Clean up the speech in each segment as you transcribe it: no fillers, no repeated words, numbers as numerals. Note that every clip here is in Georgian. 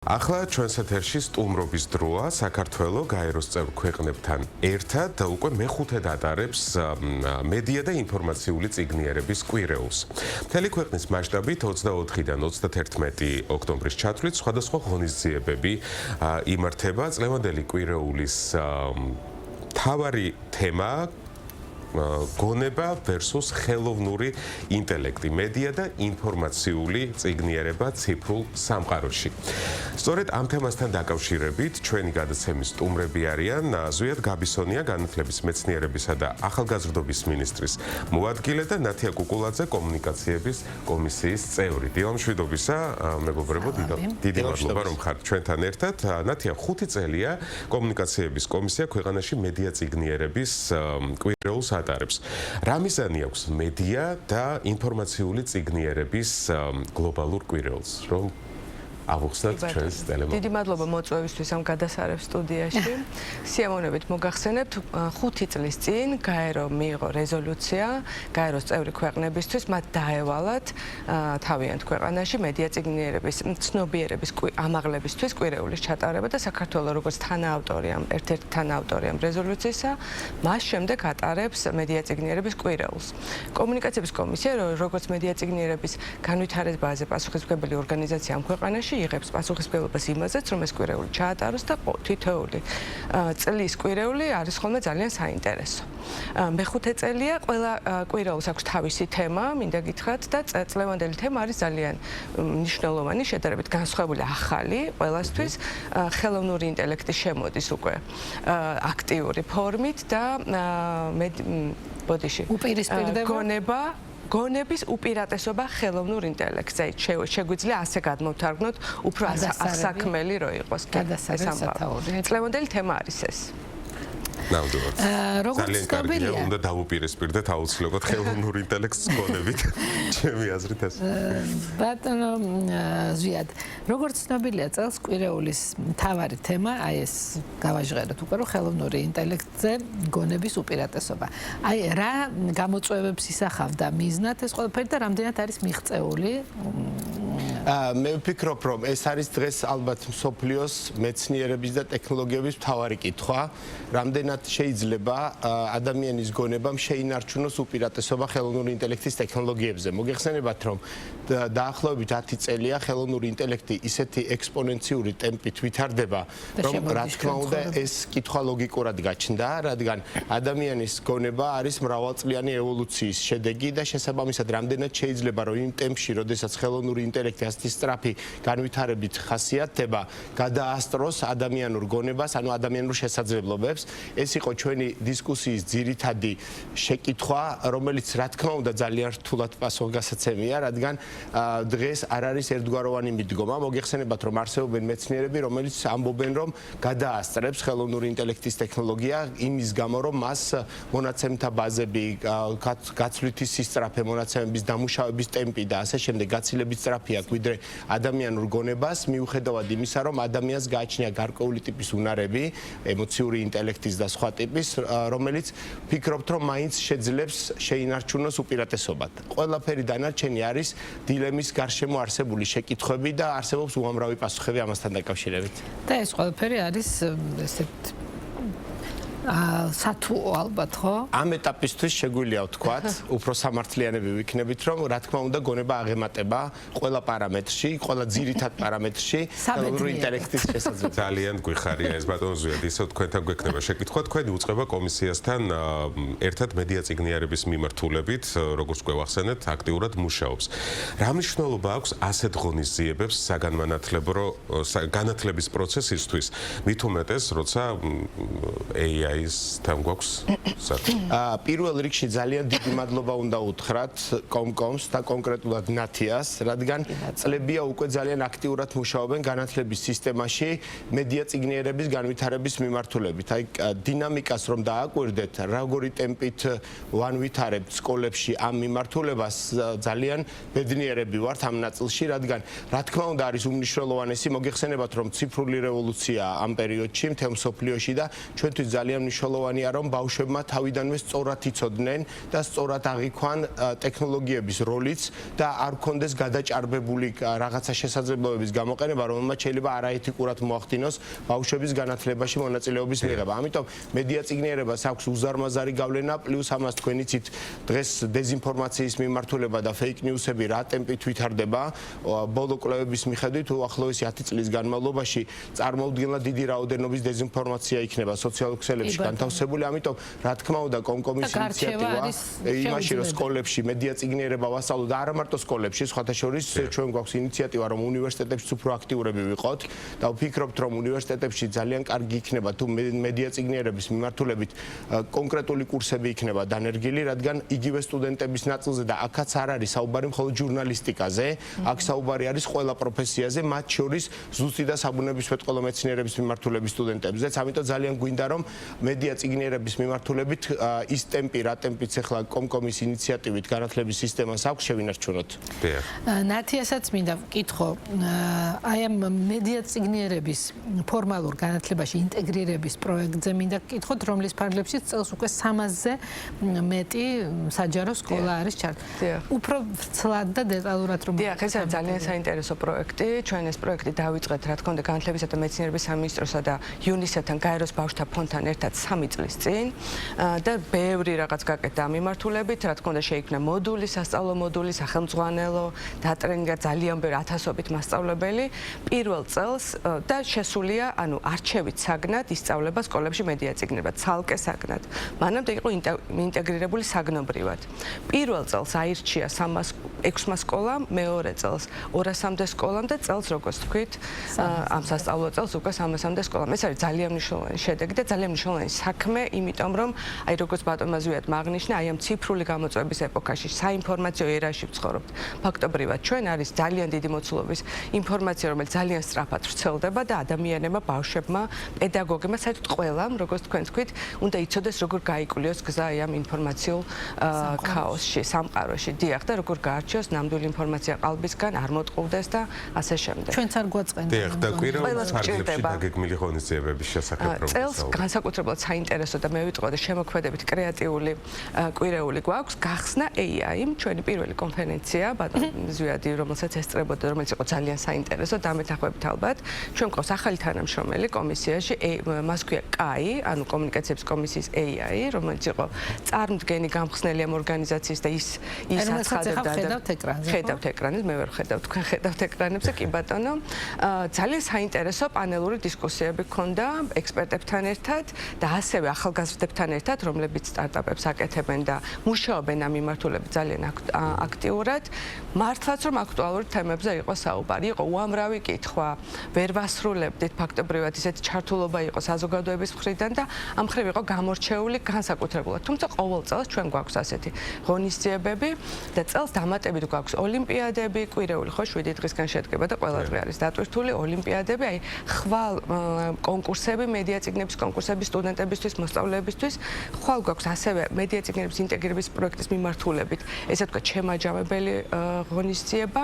ახლა ჩვენს ეთერში სტუმრობის დროა საქართველოს გაეროს წევრ ქვეყნებთან ერთად უკვე მეხუთედ ატარებს მედია და ინფორმაციული წიგნიერების კვირეულს. მთელი ქვეყნის მასშტაბით 24-დან 31 ოქტომბრის ჩათვლით სხვადასხვა ღონისძიებები იმართება. წლევანდელი კვირეულის მთავარი თემა გონება versus ხელოვნური ინტელექტი, მედია და ინფორმაციული წიგნიერება ციფრულ სამყაროში. სწორედ ამ თემასთან დაკავშირებით ჩვენი გადაცემის სტუმრები არიან ზვიად გაბისონია, განათლების მეცნიერებისა და ახალგაზრდობის მინისტრის მოადგილე და ნათია კუკულაძე, კომუნიკაციების კომისიის წევრი. დილამშვიდობისა, მეგობრებო, დიდი მადლობა რომ ხართ ჩვენთან ერთად. ნათია 5 წელია კომუნიკაციების კომისია ქვეყანაში მედია წიგნიერების კვირეულს ატარებს. რა მიზანი აქვს მედია და ინფორმაციული წიგნიერების გლობალურ კვირეულს, რომ აღხსნათ ჩვენს ტელემოდგენას. დიდი მადლობა მოწვევისთვის ამ გადასარევ სტუდიაში. სიამოვნებით მოგახსენებთ, 5 წლის წინ გაერო მიიღო რეზოლუცია გაეროს წევრი ქვეყნებისთვის, მათ დაევალათ თავიანთ ქვეყანაში მედია წიგნიერების ცნობიერების ამაღლებისთვის კვირეულის ჩატარება და საქართველოს როგორც თანაავტორი ამ ერთ-ერთი თანაავტორი ამ რეზოლუციისა, მას შემდეგ ატარებს მედია წიგნიერების კვირეულს. კომუნიკაციების კომისია, როგორც მედია წიგნიერების განვითარებაზე პასუხისმგებელი ორგანიზაცია ამ ქვეყანაში იღებს პასუხისმგებლობას იმაზეც, რომ ეს კვირეული ჩაატაროს და თითოეული წლის კვირეული არის ხოლმე ძალიან საინტერესო. მეხუთე წელია, ყველა კვირეულს აქვს თავისი თემა, მინდა გითხრათ და წლევანდელი თემა არის ძალიან მნიშვნელოვანი, შედარებით განსხვავებული, ახალი ყველასთვის. ხელოვნური ინტელექტი შემოდის უკვე აქტიური ფორმით და გონების უპირატესობა ხელოვნურ ინტელექტზე. შეგვიძლია ასე გადმოვთარგმნოთ, უფრო ასაქმელი რო იყოს. წლევანდელი თემა არის ეს. ძალიან კარგია, უნდა დავუპირისპირდეთ აუცილებლად ხელოვნურ ინტელექტს გონებით. ჩემი აზრით ეს. ბატონო ზვიად, როგორც ცნობილია, წელს კვირეულის მთავარი თემა, აი ეს გავაჟღერეთ უკვე, რომ ხელოვნური ინტელექტზე გონების უპირატესობა. აი რა გამოწვევებს ისახავდა მიზნად ეს ყველაფერი და რამდენად არის მიღწეული? მე ვფიქრობ, რომ ეს არის დღეს ალბათ მსოფლიოს მეცნიერების და ტექნოლოგიების მთავარი კითხვა, რამდენად შეიძლება ადამიანის გონებამ შეინარჩუნოს უპირატესობა ხელოვნური ინტელექტის ტექნოლოგიებზე. მოგეხსენებათ, რომ დაახლოებით 10 წელია ხელოვნური ინტელექტი ისეთი ექსპონენციური ტემპით ვითარდება, რომ რა თქმა უნდა ეს კითხვა ლოგიკურად გაჩნდა, რადგან ადამიანის გონება არის მრავალწლიანი ევოლუციის შედეგი და შესაბამისად რამდენად შეიძლება რომ იმ ტემპში, როდესაც ხელოვნური ინტელექტი ასეთი სწრაფი განვითარებით ხასიათდება, გადაასწროს ადამიანურ გონებას, ანუ ადამიანურ შესაძლებლობებს. ეს იყო ჩვენი დისკუსიის ძირითადი შეკითხვა, რომელიც რა თქმა უნდა ძალიან რთულად პასუხგასაცემია, რადგან დღეს არ არის ერთგვაროვანი მიდგომა. მოგეხსენებათ, რომ არსებობენ მეცნიერები, რომელიც ამბობენ, რომ გადაასწრებს ხელოვნური ინტელექტის ტექნოლოგია იმის გამო, რომ მას მონაცემთა ბაზები, გაცვლითი სისწრაფე მონაცემების დამუშავების ტემპი და ასე შემდეგ გაცილებით სწრაფი აქვს ვიდრე ადამიანურ გონებას, მიუხედავად იმისა, რომ ადამიანს გააჩნია გარკვეული ტიპის უნარები, ემოციური ინტელექტის და სხვა ტიპის, რომელიც ფიქრობთ, რომ მაინც შეძლებს შეინარჩუნოს უპირატესობად. ყველაფერი დანარჩენი არის დილემის გარშემო არსებული შეკითხვები და არსებობს უამრავი პასუხები ამასთან დაკავშირებით. და ეს ყველაფერი არის ესეთ სათუო ალბათ, ხო? ამ ეტაპისთვის შეგვიძლია ვთქვათ, უფრო სამართლიანები ვიქნებით, რომ რა თქმა უნდა გონება აღემატება ყველა პარამეტრში, ყველა ძირითად პარამეტრში ხელოვნური ინტელექტის შესაძლებლობას. ძალიან გვიხარია ეს ბატონო ზვიად, ისე თქვენთან გვექნება შეკითხვა, თქვენი უწყება კომისიასთან ერთად მედია წიგნიერების მიმართულებით, როგორც გვევახსენეთ, აქტიურად მუშაობს. რა მნიშვნელობა აქვს ასეთ ღონისძიებებს განათლების პროცესისთვის, მით უმეტეს, როცა AI თან გვაქვს საქმე. პირველ რიგში ძალიან დიდი მადლობა უნდა უთხრათ კომკომს და კონკრეტულად ნათიას, რადგან წლებია უკვე ძალიან აქტიურად მუშაობენ განათლების სისტემაში მედია წიგნიერების განვითარების მიმართულებით. აი დინამიკას რომ დააკვირდეთ, როგორი ტემპით ვანვითარებთ სკოლებში ამ მიმართულებას, ძალიან ბედნიერები ვართ ამ ნაწილში, რადგან რა თქმა უნდა არის უმნიშვნელოვანესი, მოგეხსენებათ, რომ ციფრული რევოლუცია ამ პერიოდში მთელ მსოფლიოში და ჩვენთვის ძალიან მნიშვნელოვანია, რომ ბავშვებმა თავიდანვე სწორად იცოდნენ და სწორად აღიქვან ტექნოლოგიების როლიც და არ გქონდეს გადაჭარბებული რაღაცა შესაძლებლობების გამოყენება, რომელმაც შეიძლება არაეთიკურად მოახდინოს ბავშვების განათლებაში მონაწილეობის მიღება. ამიტომ მედია წიგნიერებას აქვს უზარმაზარი გავლენა, პლუს ამას თქვენ იცით დღეს დეზინფორმაციის მიმართულება და fake news-ები რა ტემპით ვითარდება. ბოლო კვლევების მიხედვით უახლოესი 10 წლის განმავლობაში წარმოუდგენლად დიდი რაოდენობის დეზინფორმაცია იქნება სოციალურ ქსელებში განთავსებული, ამიტომ რა თქმა უნდა კომკომის ინიციატივა იმაში რომ სკოლებში მედია წიგნიერება ვასწავლოთ და არა მარტო სკოლებში, სხვათა შორის ჩვენ გვაქვს ინიციატივა რომ უნივერსიტეტებში უფრო აქტიურები ვიყოთ და ვფიქრობთ რომ უნივერსიტეტებში ძალიან კარგი იქნება თუ მედია წიგნიერების მიმართულებით კონკრეტული კურსები იქნება დანერგილი, რადგან იგივე სტუდენტების ნაწილზე და აქაც არ არის საუბარი მხოლოდ ჟურნალისტიკაზე, აქ საუბარი არის ყველა პროფესიაზე, მათ შორის ზუსტი და საბუნებისმეტყველო მეცნიერების მიმართულების სტუდენტებზეც. ამიტომ ძალიან გვინდა რომ მედია წიგნიერების მიმართულებით ის ტემპი, რა ტემპიც ახლა კომკომის ინიციატივით განათლების სისტემას აქვს შევინარჩუნოთ. ნათიასაც მინდა ვკითხო, აი ამ მედია წიგნიერების ფორმალურ განათლებაში ინტეგრირების პროექტზე მინდა ვკითხოთ, რომლის ფარგლებში წელს უკვე 300-ზე მეტი საჯარო სკოლა არის ჩართული. უფრო ცლად და დეტალურად რომ დიახ, ეს არის ძალიან საინტერესო პროექტი. ჩვენ ეს პროექტი დავიწყეთ, რა თქმა უნდა, განათლებისა და მეცნიერების სამინისტროსა და UNICEF-თან, გაეროს ბავშვთა ფონდთან ერთად 3 წლის წინ და ბევრი რაღაც გაკეთდა ამ მიმართულებით, რა თქმა უნდა, შეიქმნა მოდული, სასწავლო მოდული, სახელმძღვანელო, დატრენინგა ძალიან ბევრი ათასობით მასწავლებელი. პირველ წელს და შესულია, ანუ არჩევით საგნად ისწავლება სკოლებში მედია წიგნიერება, ცალკე საგნად. მანამდე იყო ინტეგრირებული საგნობრივად. პირველ წელს აირჩია 600 სკოლამ, მეორე წელს 200-მდე სკოლამ და წელს როგორც თქვით, ამ სასწავლო წელს უკვე 300-მდე სკოლამ. ეს არის ძალიან მნიშვნელოვანი შედეგი და ძალიან მნიშვნელოვანი საქმე, იმიტომ რომ აი როგორც ბატონმა ზვიადმა აღნიშნა, აი ამ ციფრული გამოწვევის ეპოქაში, საინფორმაციო ერაში ვცხოვრობთ. ფაქტობრივად ჩვენ არის ძალიან დიდი მოცულობის ინფორმაცია, რომელიც ძალიან სწრაფად ვრცელდება და ადამიანებმა, ბავშვებმა, პედაგოგებმა, საერთოდ ყველამ, როგორც თქვენ თქვით, უნდა იცოდეს როგორ გაიკულიოს გზა ამ ინფორმაციულ ქაოსში, სამყაროში. დიახ, და როგორ გაარჩიოს ნამდვილი ინფორმაცია ყალბისგან, არ მოტყუდეს და ასე შემდეგ. ჩვენც არ გვაწყენდა. დიახ, და კვირაობის ფარგლებში დაგეგმილი ღონისძიებების შესახებ რომ წელს განსაკუთრებულად საინტერესო და მე ვიტყოდი შემოქმედებით კრეატიული კვირეული გვაქვს, გახსნა AI, ჩვენი პირველი კონფერენცია, ბატონ ზვიადი, რომელსაც ესწრებოდა, რომელიც იყო ძალიან საინტერესო, დამეთანხმებით ალბათ. ჩვენ გვყავს ახალი თანამშრომელი კომისიაში, მას ქვია კაი, ანუ კომუნიკაციების კომისიის AI, რომელიც იყო წარმდგენი გამხსნელი ამ ორგანიზაციის და ის აცხადებდა. ხედავთ ეკრანზე, მე ვერ ხედავ, თქვენ ხედავთ ეკრანებზე, კი ბატონო. ძალიან საინტერესო პანელური დისკუსიები ჰქონდა ექსპერტებთან ერთად და ასევე ახალგაზრდებთან ერთად, რომლებიც სტარტაპებს აკეთებენ და მუშაობენ ამ მიმართულებით ძალიან აქტიურად. მართლაც რომ აქტუალური თემებზე იყო საუბარი, იყო უამრავი კითხვა, ვერ ვასრულებდით ფაქტობრივად ისეთი ჩართულობა იყო საზოგადოების მხრიდან და ამ მხრივ იყო გამორჩეული განსაკუთრებულად. თუმცა ყოველ წელს ჩვენ გვაქვს ასეთი ღონისძიებები და წელს დამატებით გვაქვს ოლიმპიადები, კვირეული ხო 7 დღისგან შედგება და ყველა დღე არის დატვირთული ოლიმპიადები, აი ხვალ კონკურსები, მედია წიგნების კონკურსები სტუდენტებისთვის, მოსწავლეებისთვის. ხვალ გვაქვს ასევე მედია წიგნების ინტეგრირების პროექტის მიმართულებით, ესე ვთქვათ, შემაჯამებელი ღონისძიება,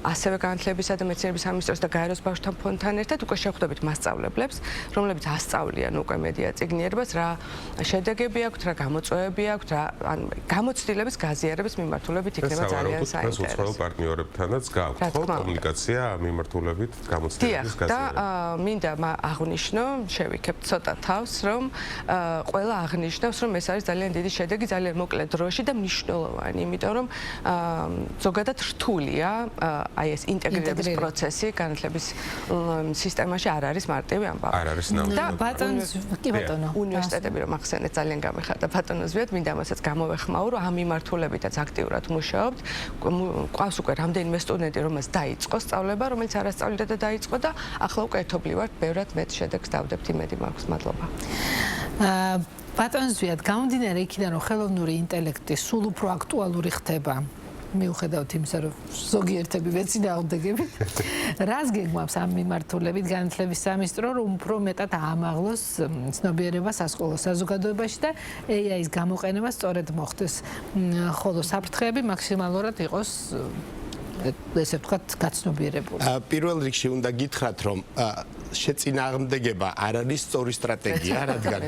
ასევე განათლებისა და მეცნიერების სამინისტროს და გაეროს ბავშვთა ფონდთან ერთად უკვე შევხვდებით მასწავლებლებს, რომლებიც ასწავლიან უკვე მედია წიგნიერებას, რა შედეგები აქვთ, რა გამოწვევები აქვთ, რა ან გამოცდილების გაზიარების მიმართულებით იქნება ძალიან საინტერესო. უცხოელ პარტნიორებთანაც გაქვთ ხო კომუნიკაცია მიმართულებით გამოცდილების გაზიარება. და მინდა აღვნიშნო, შევიქებ ცოტა თავს, რომ ყველა აღნიშნავს, რომ ეს არის ძალიან დიდი შედეგი, ძალიან მოკლე დროში და მნიშვნელოვანი, იმიტომ რომ ზოგადად რთულია აი ეს ინტეგრირების პროცესი განათლების სისტემაში არ არის მარტივი ამბავი. არ არის ნამდვილი. და კი ბატონო, უნივერსიტეტები რომ ახსენეთ ძალიან გამეხარდა ბატონო ზვიად, მინდა ამასაც გამოვეხმაურო, ამ მიმართულებითაც აქტიურად მუშაობთ. ყავს უკვე რამდენიმე სტუდენტი, რომელსაც დაიწყო სწავლება, რომელიც არ ასწავლიდა და დაიწყო და ახლა უკვე ერთობლივად ბევრად მეტ შედეგს დავდებთ, იმედი მაქვს. მადლობა. ბატონ ზვიად, გამომდინარე იქიდან, რომ ხელოვნური ინტელექტი სულ უფრო აქტუალური ხდება, მიუხედავთ იმისა, რომ ზოგიერთები ვეცინააღმდეგები, რას გეგმავს ამ მიმართულებით განათლების სამინისტრო, რომ უფრო მეტად აამაღლოს ცნობიერება სასკოლო საზოგადოებაში და AI-ის გამოყენება სწორედ მოხდეს, ხოლო საფრთხეები მაქსიმალურად იყოს ესე ვთქვათ, გაცნობიერებული. პირველ რიგში უნდა გითხრათ, რომ შეწინააღმდეგება არ არის სწორი სტრატეგია, რადგან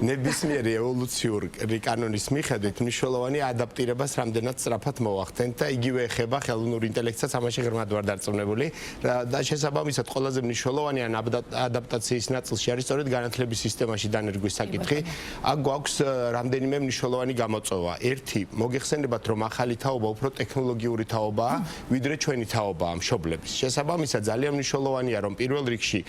ნებისმიერი ევოლუციური კანონის მიხედვით მნიშვნელოვანი ადაპტირებას რამდენად სწრაფად მოახდენთ და იგივე ეხება ხელოვნურ ინტელექტსაც, ამაში ღრმად ვარ დარწმუნებული და შესაბამისად ყველაზე მნიშვნელოვანი ადაპტაციის ნაწილში არის სწორედ განათლების სისტემაში დანერგვის საკითხი. აქ გვაქვს რამდენიმე მნიშვნელოვანი გამოწვევა. ერთი, მოგეხსენებათ, რომ ახალი თაობა უფრო ტექნოლოგიური თაობაა, ვიდრე ჩვენი თაობაა მშობლების. შესაბამისად, ძალიან მნიშვნელოვანია, რომ პირველ რიგში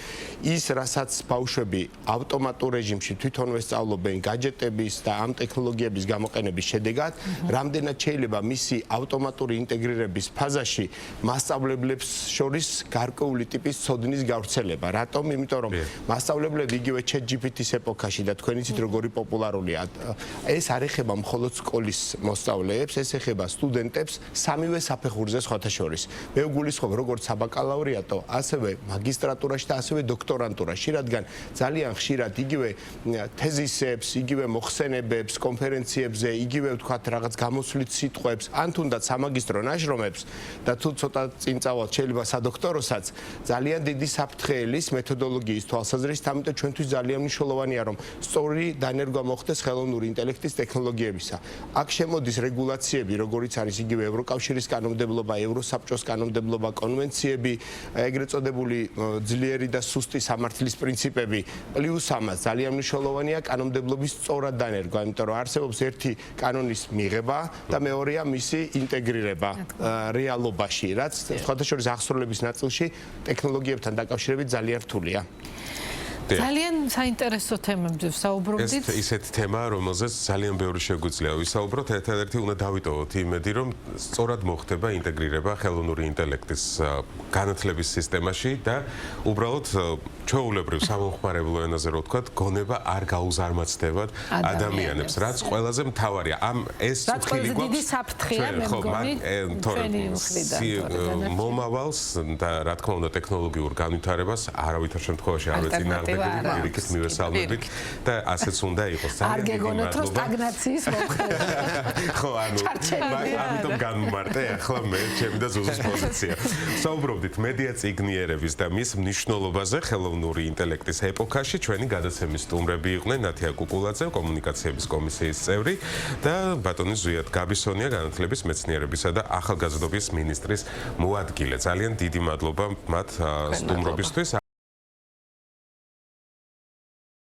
ის, რასაც ბავშვები ავტომატურ რეჟიმში თვითონვე სწავლობენ გაჯეტების და ამ ტექნოლოგიების გამოყენების შედეგად, რამდენად შეიძლება მისი ავტომატური ინტეგრირების ფაზაში მასწავლებლებს შორის გარკვეული ტიპის ცოდნის გავრცელება. რატომ? იმიტომ რომ მასწავლებლები იგივე ChatGPT-ის ეპოქაში და თქვენ იცით როგორი პოპულარულია. ეს არ ეხება მხოლოდ სკოლის მოსწავლეებს, ეს ეხება სტუდენტებს სამივე საფეხურზე სხვათა შორის. მე ვგულისხმობ როგორც საბაკალავრიატო, ასევე მაგისტრატურაში და ასევე დოქტორანტურაში, რადგან ძალიან ხშირად იგივე თეზისებს, იგივე მოხსენებებს, კონფერენციებზე, იგივე ვთქვათ რაღაც გამოსვლით სიტყვებს, ან თუნდაც სამაგისტრო ნაშრომებს და თუ ცოტა წინ წავალთ შეიძლება სადოქტოროსაც, ძალიან დიდი საფრთხეელის მეთოდოლოგიის თვალსაზრისით, ამიტომ ჩვენთვის ძალიან მნიშვნელოვანია, რომ სწორი დანერგვა მოხდეს ხელოვნური ინტელექტის ტექნოლოგიებისა. აქ შემოდის რეგულაციები, როგორიც არის იგივე ევროკავშირის კანონმდებლობა, ევროსაბჭოს კანონმდებლობა, კონვენციები, ეგრეთ წოდებული ძლიერი და სუსტი სამართლის პრინციპები. პლუს ამას ძალიან მნიშვნელოვანია კანონმდებლობის სწორად დანერგვა, იმიტომ რომ არსებობს ერთი კანონის მიღება და მეორეა მისი ინტეგრირება რეალობაში, რაც სხვათა შორის აღსრულების ნაწილში ტექნოლოგიებთან დაკავშირებით ძალიან რთულია. ძალიან საინტერესო თემებზე ვსაუბრობდით. ეს ისეთ თემაა, რომელზეც ძალიან ბევრი შეგვიძლია ვისაუბროთ. ერთადერთი უნდა დავიტოვოთ იმედი, რომ სწორად მოხდება ინტეგრირება ხელოვნური ინტელექტის განათლების სისტემაში და უბრალოდ ჩვეულებრივ სამომხმარებლო ენაზე რო ვთქვათ, გონება არ გაუზარმაცდებათ ადამიანებს, რაც ყველაზე მთავარია. ამ ეს წუხილი გვაქვს. დიდი საფრთხეა მე მგონი. მომავალს და რა თქმა უნდა ტექნოლოგიურ განვითარებას არავითარ შემთხვევაში არ ეწინააღმდეგება. პირიქით მივესალმებით და ასეც უნდა იყოს. არ გეგონოთ რომ სტაგნაციის მომხრეა. ხო, ამიტომ განმარტე ახლა მე ჩემი და ზუზის პოზიცია. საუბრობდით მედია წიგნიერების და მის მნიშვნელობაზე ხელოვნური ინტელექტის ეპოქაში. ჩვენი გადაცემის სტუმრები იყვნენ ნათია კუკულაძე, კომუნიკაციების კომისიის წევრი და ბატონი ზვიად გაბისონია, განათლების მეცნიერებისა და ახალგაზრდობის მინისტრის მოადგილე. ძალიან დიდი მადლობა მათ სტუმრობისთვის.